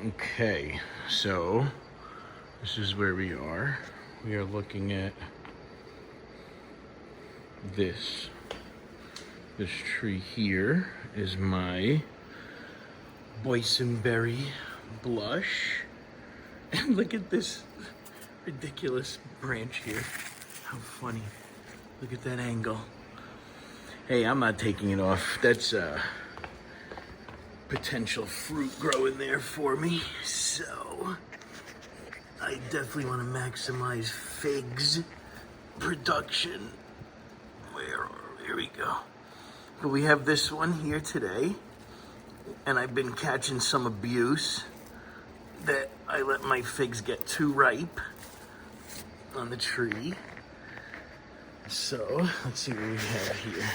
Okay, so this is where we are. We are looking at this. This tree here is my Boysenberry Blush. And look at this ridiculous branch here. How funny. Look at that angle. Hey, I'm not taking it off. That's potential fruit growing there for me. So I definitely want to maximize figs production. Here we go. But we have this one here today, and I've been catching some abuse that I let my figs get too ripe on the tree. So let's see what we have here.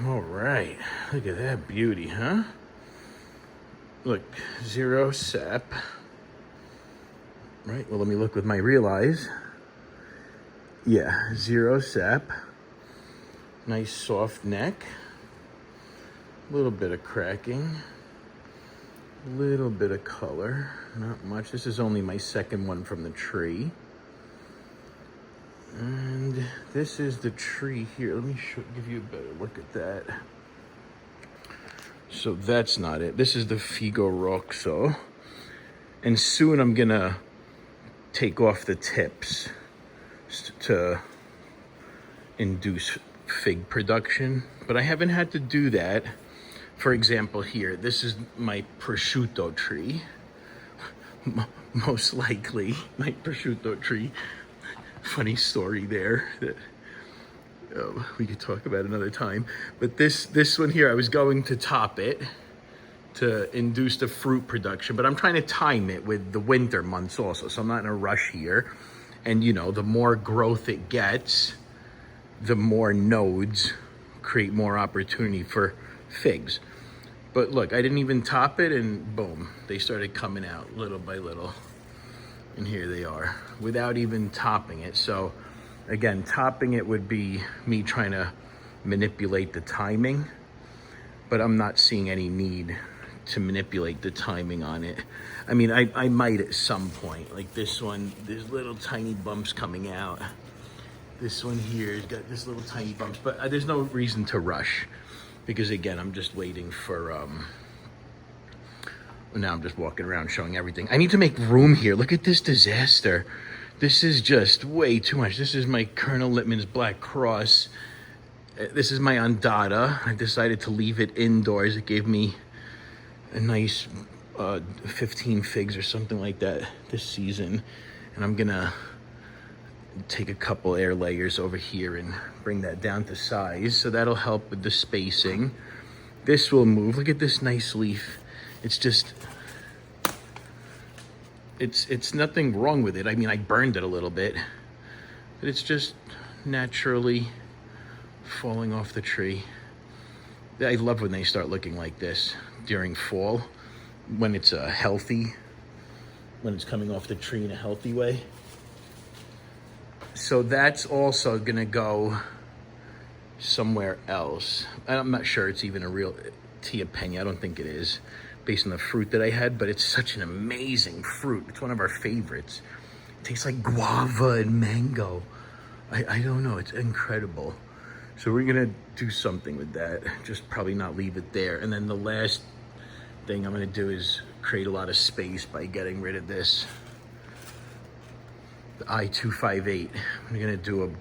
All right, look at that beauty, huh? Look, 0 sep. Right, well, let me look with my real eyes. Yeah, 0 sep. Nice soft neck. A little bit of cracking. A little bit of color, not much. This is only my second one from the tree. And this is the tree here. Let me give you a better look at that. So that's not it. This is the Figo Roxo. And soon I'm gonna take off the tips to induce fig production. But I haven't had to do that. For example, here, this is my prosciutto tree. Most likely, my prosciutto tree. Funny story there that we could talk about another time. But this one here, I was going to top it to induce the fruit production, but I'm trying to time it with the winter months also, so I'm not in a rush here. And you know, the more growth it gets, the more nodes create more opportunity for figs. But look, I didn't even top it, and boom, they started coming out little by little. And here they are, without even topping it. So again, topping it would be me trying to manipulate the timing, but I'm not seeing any need to manipulate the timing on it. I mean, I might at some point. Like this one, there's little tiny bumps coming out. This one here has got this little tiny bumps, but there's no reason to rush, because again, I'm just waiting for, now I'm just walking around showing everything. I need to make room here. Look at this disaster. This is just way too much. This is my Colonel Littman's Black Cross. This is my Ondata. I decided to leave it indoors. It gave me a nice 15 figs or something like that this season. And I'm gonna take a couple air layers over here and bring that down to size. So that'll help with the spacing. This will move. Look at this nice leaf. It's just, it's nothing wrong with it. I mean, I burned it a little bit, but it's just naturally falling off the tree. I love when they start looking like this during fall, when it's healthy, when it's coming off the tree in a healthy way. So that's also gonna go somewhere else. I'm not sure it's even a real Tia Pena. I don't think it is, based on the fruit that I had, but it's such an amazing fruit. It's one of our favorites. It tastes like guava and mango. I don't know, it's incredible. So we're gonna do something with that, just probably not leave it there. And then the last thing I'm gonna do is create a lot of space by getting rid of this, the I-258. I'm gonna do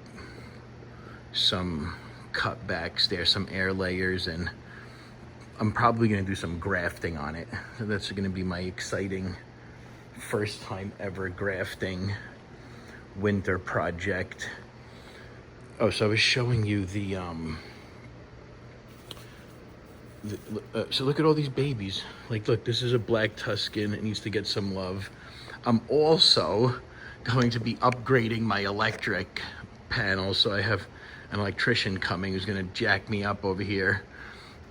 some cutbacks there, some air layers, and I'm probably gonna do some grafting on it. So that's gonna be my exciting first time ever grafting winter project. Oh, so I was showing you so look at all these babies. Like, look, this is a black Tuscan. It needs to get some love. I'm also going to be upgrading my electric panel. So I have an electrician coming who's gonna jack me up over here.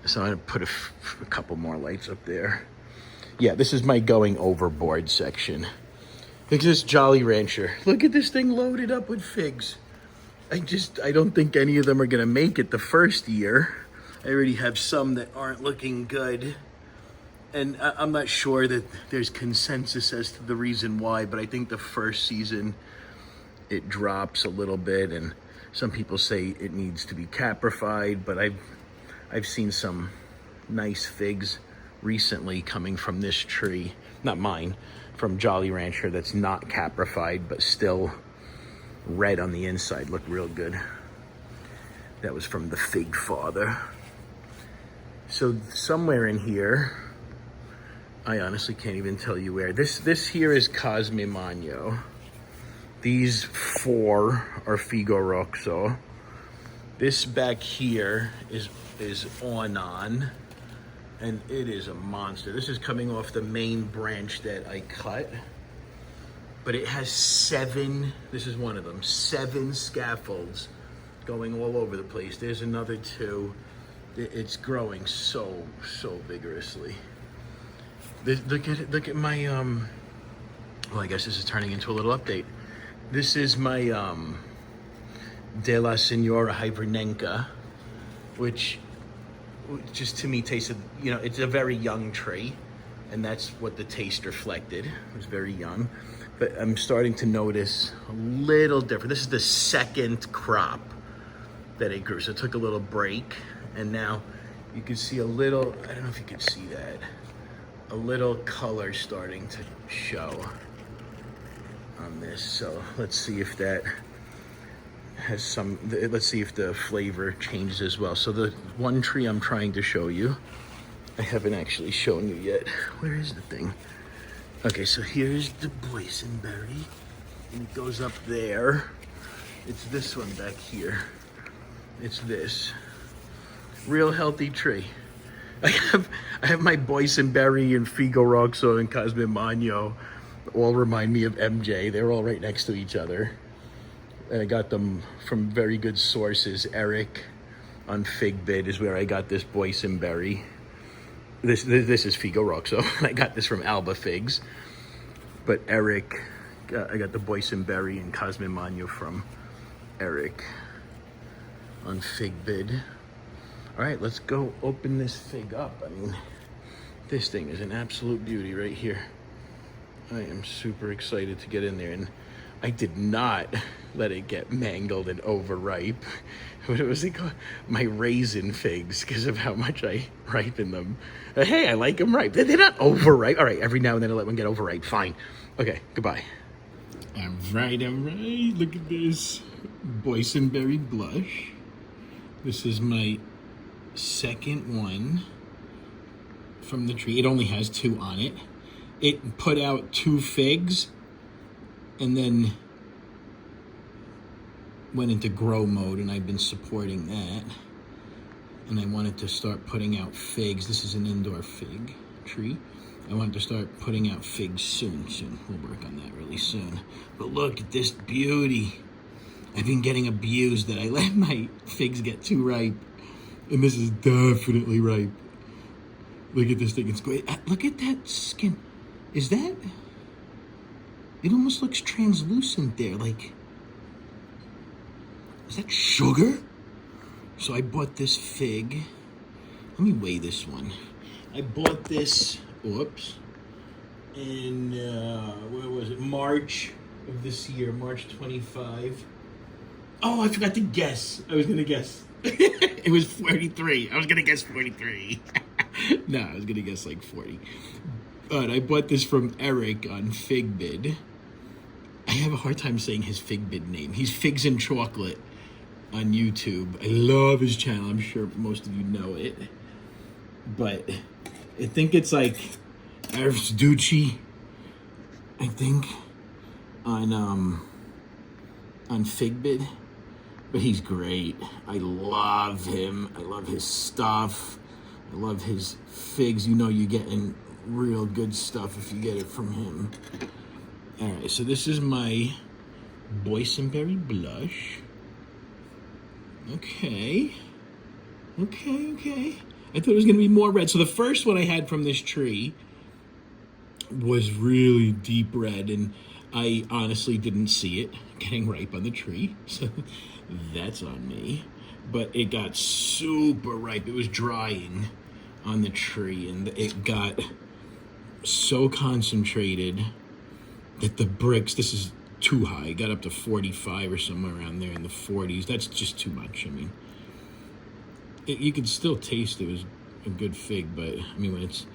So I'm gonna put a couple more lights up there. Yeah, this is my going overboard section. Look at this Jolly Rancher. Look at this thing loaded up with figs. I don't think any of them are gonna make it the first year. I already have some that aren't looking good. And I'm not sure that there's consensus as to the reason why, but I think the first season it drops a little bit, and some people say it needs to be caprified, but I've seen some nice figs recently coming from this tree, not mine, from Jolly Rancher, that's not caprified but still red on the inside, look real good. That was from the Fig Father. So somewhere in here, I honestly can't even tell you where. This here is Cosme Magno. These 4 are Figo Roxo. This back here is Onan, and it is a monster. This is coming off the main branch that I cut, but it has 7, this is one of them, 7 scaffolds going all over the place. There's another 2. It's growing so vigorously. Look at my, well, I guess this is turning into a little update. This is my De La Senora Hibernenka, which just to me tasted, you know, it's a very young tree, and that's what the taste reflected. It was very young, but I'm starting to notice a little different. This is the 2nd crop that it grew, so it took a little break, and now you can see a little, I don't know if you can see that, a little color starting to show on this. So let's see if that has some, let's see if the flavor changes as well. So the one tree I'm trying to show you, I haven't actually shown you yet. Where is the thing? Okay, so here's the Boysenberry, and it goes up there. It's this one back here. It's this real healthy tree. I have my Boysenberry and Figo Roxo and Cosme Magno all remind me of MJ. They're all right next to each other. And I got them from very good sources. Eric on Figbid is where I got this Boysenberry. This is Figo Roxo. I got this from Alba Figs. But Eric, I got the Boysenberry and Cosme Magno from Eric on Figbid. All right, let's go open this fig up. I mean, this thing is an absolute beauty right here. I am super excited to get in there, and I did not let it get mangled and overripe. What was it called? My raisin figs, because of how much I ripen them. Hey, I like them ripe. They're not overripe. All right, every now and then I let one get overripe. Fine. Okay, goodbye. All right. Look at this. Boysenberry Blush. This is my 2nd one from the tree. It only has 2 on it. It put out 2 figs and then went into grow mode, and I've been supporting that. And I wanted to start putting out figs. This is an indoor fig tree. I wanted to start putting out figs soon. We'll work on that really soon. But look at this beauty. I've been getting abused that I let my figs get too ripe. And this is definitely ripe. Look at this thing, it's great. Look at that skin. Is that, it almost looks translucent there. Like, is that sugar? So I bought this fig. Let me weigh this one. I bought this, oops, in, where was it? March of this year, March 25. Oh, I forgot to guess. I was gonna guess. It was 43. I was gonna guess 43. No, I was gonna guess like 40. But I bought this from Eric on Figbid. I have a hard time saying his Figbid name. He's Figs and Chocolate on YouTube. I love his channel. I'm sure most of you know it. But I think it's like Eric Evdurtschi, I think, on Figbid. But he's great. I love him. I love his stuff. I love his figs. You know you're getting real good stuff if you get it from him. All right, so this is my Boysenberry Blush. Okay. I thought it was gonna be more red. So the first one I had from this tree was really deep red, and I honestly didn't see it getting ripe on the tree, so that's on me. But it got super ripe. It was drying on the tree, and it got so concentrated that the bricks, this is too high, got up to 45 or somewhere around there in the 40s. That's just too much. I mean, you can still taste it was a good fig, but I mean, when it's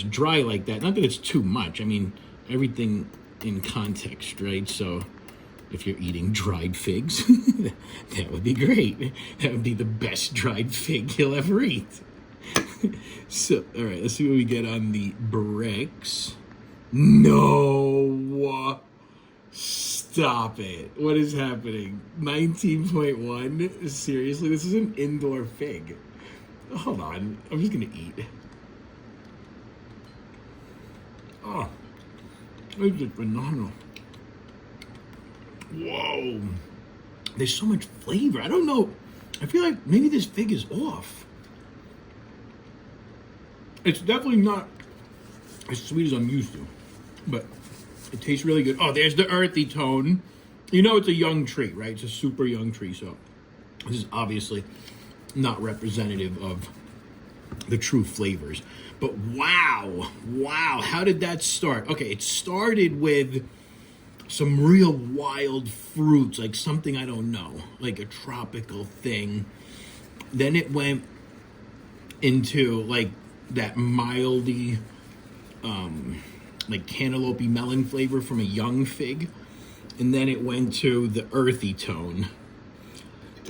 dry like that, not that it's too much. I mean, everything in context, right? So if you're eating dried figs, that would be great. That would be the best dried fig you'll ever eat. So, all right, let's see what we get on the bricks. No, stop it. What is happening? 19.1? Seriously, this is an indoor fig. Hold on, I'm just gonna eat. Oh, this is phenomenal. Whoa, there's so much flavor. I don't know. I feel like maybe this fig is off. It's definitely not as sweet as I'm used to, but it tastes really good. Oh, there's the earthy tone. You know it's a young tree, right? It's a super young tree, so this is obviously not representative of the true flavors. But wow, how did that start? Okay, it started with some real wild fruits, like something I don't know, like a tropical thing. Then it went into like that mildy, like cantaloupe melon flavor from a young fig. And then it went to the earthy tone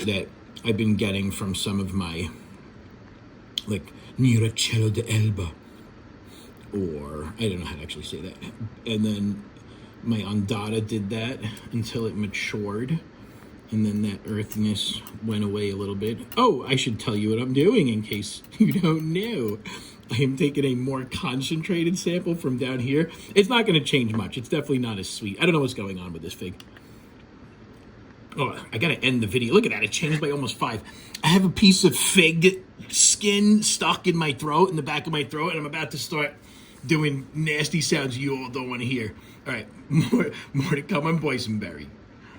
that I've been getting from some of my, like, Niracello de Elba, or I don't know how to actually say that. And then my Ondata did that until it matured, and then that earthiness went away a little bit. Oh, I should tell you what I'm doing in case you don't know. I am taking a more concentrated sample from down here. It's not going to change much. It's definitely not as sweet. I don't know what's going on with this fig. Oh, I got to end the video. Look at that. It changed by almost 5. I have a piece of fig skin stuck in my throat, in the back of my throat, and I'm about to start doing nasty sounds you all don't want to hear. All right, more to come on Boysenberry.